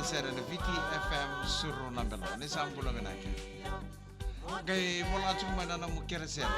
na sera na VTFM suru na belo ni sambulo menake. Gay bola cuma na mukira sera.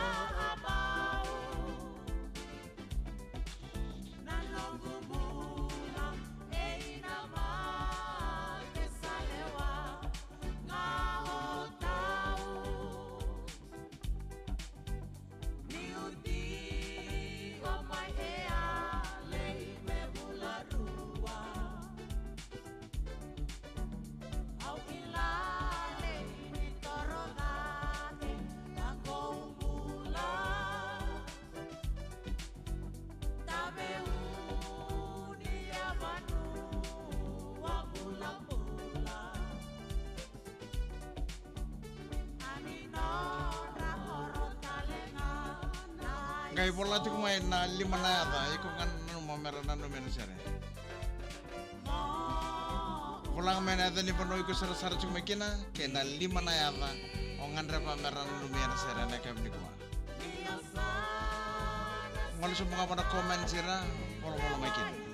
Gay bola tu kumai na lima na yata, iko kan numero na numero sere. Bola mena yata ni pano iko sara sara cuma kina, ke na lima na yata, ongan repa mera na numero sere na kem ni kuma. Ngalu semua pada komen sira, bola bola makin.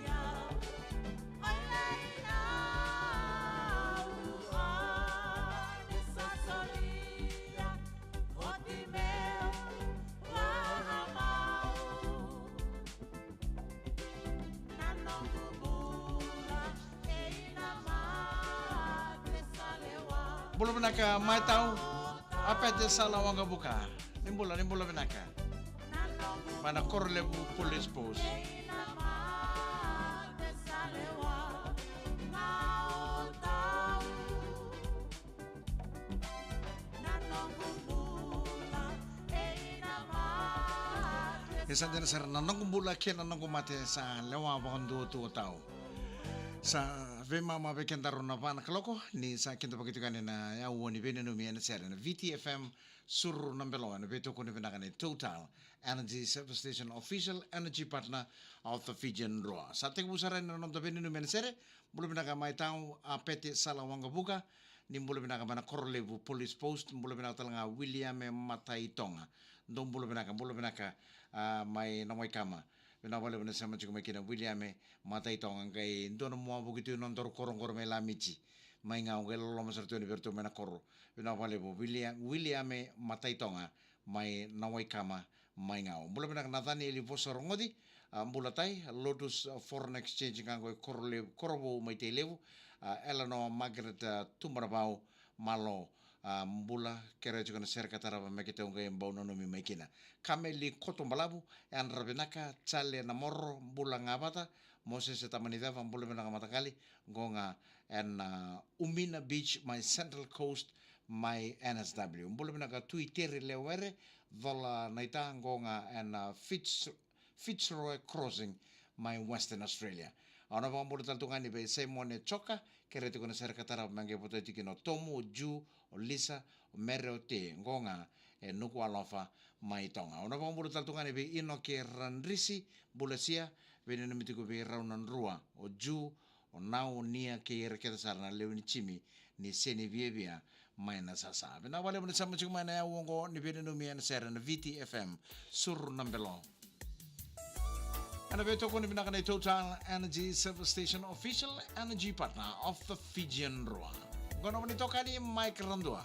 Bulu benaka mai tahu apa itu salah wanga buka. Nimbula benaka. Mana korle bu police post. Esan jana ser nanong kumbula kena nanong kumate sa lewa bakon tu tahu. Sa vema mabeken daruna pana kaloko ni sa kinto pakitu kanina ya woni bene no miena sera na VTFM sur nambelo na beto ko ni benakane Total Energy Service Station official energy partner of the Fijian Roa. Sa te busara na non bene no miena sera bulu benaka mai tau a pete sala wanga buka ni bulu benaka bana Korlevu police post bulu benaka talanga William Matai Tonga ndom bulu benaka mai na mai kama. Bina wale bina sama cukup makina William mata itu orang kaya itu nama begitu nontor korong me lamici mai ngau gel lo masar tu ni bertu mena koro bina wale bu William mata itu orang mai nawai kama mai ngau bula bina Nathani eli posor ngodi bula tai Lotus Foreign Exchange ngau korobo mai te levu Eleanor Margaret Tumbarabau malo mbula kera juga ser katara ba mekite unga mbau no mi mekina kameli koto mbalabu an rabinaka chale na morro mbula ngabata Moses tamanida va mbula benaka matakali ngonga en Umina Beach my Central Coast my NSW mbula benaka tuiteri lewere vola naita ngonga en Fitzroy Crossing my Western Australia. Ana bang bulu taltungan ni be Simone Choka kere tu kena ser katara mange poto tikino Tomu Ju o Lisa o Mere o te ngonga nuku alofa mai tonga. Ana bang bulu taltungan ni be Inoke Ranrisi bulasia be nene mitiku be raunan rua o Ju o nau nia ke reketa sarna leuni chimi ni seni vievia mai na sasa. Bena wale bune sama cuma na ya wongo ni be nene mian ser na VTFM sur nambelo. And we talk about the Total Energy Service Station official energy partner of the Fijian Roa. Gono menito kali Mike Randua.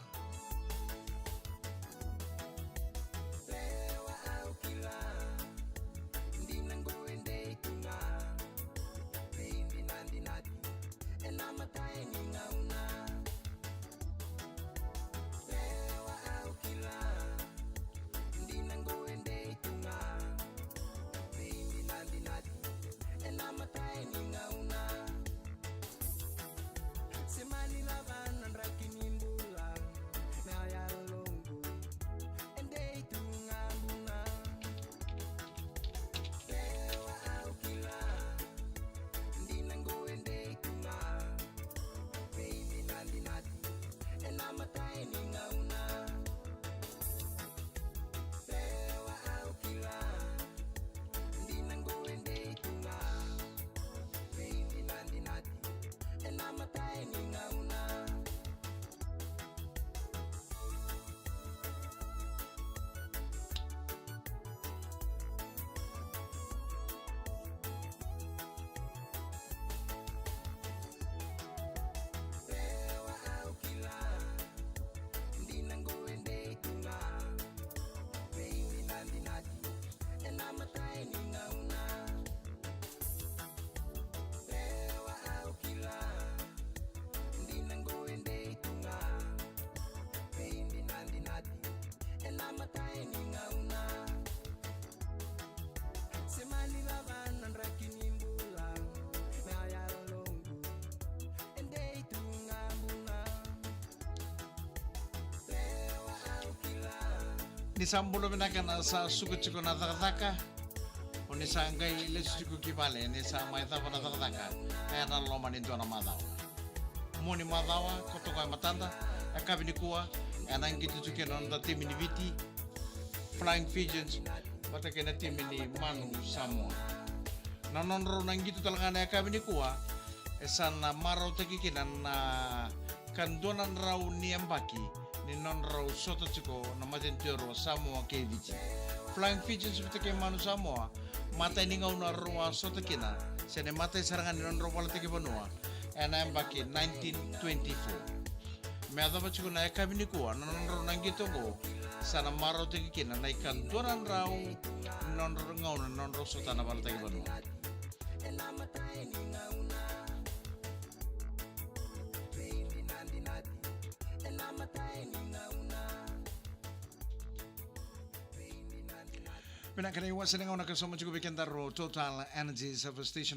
Semani lavan rakinimbula ni sambulo binakana sa sukuchiko na takataka o ni sa ngai lesuchiko kibale ni sa maitapa na takataka kaya na loma ni dona madawa moni madawa kotoka matanda akabi ni kuwa anangitu tuke nonda timi ni viti Flying Pigeons patake na timi ni Manu Samoa na nonro nangitu talangana akabi ni kuwa esana marau takikina na kandonan rau ni ambaki ni non rau soto chiko na matentero Samoa KVG Flying Pigeons patake Manu Samoa mata ini ngau na roa soto kina sene mata sarangan ni non rau wala take banua ena ambaki 1924 Meadapa chiko na kabini kuwa na non rau nangito go sana marau takikina na kandonan rau non rau ngau na non rau soto na wala take banua Pinakaliwa sa nga nakasama chuko bikendaro Total Energy sa station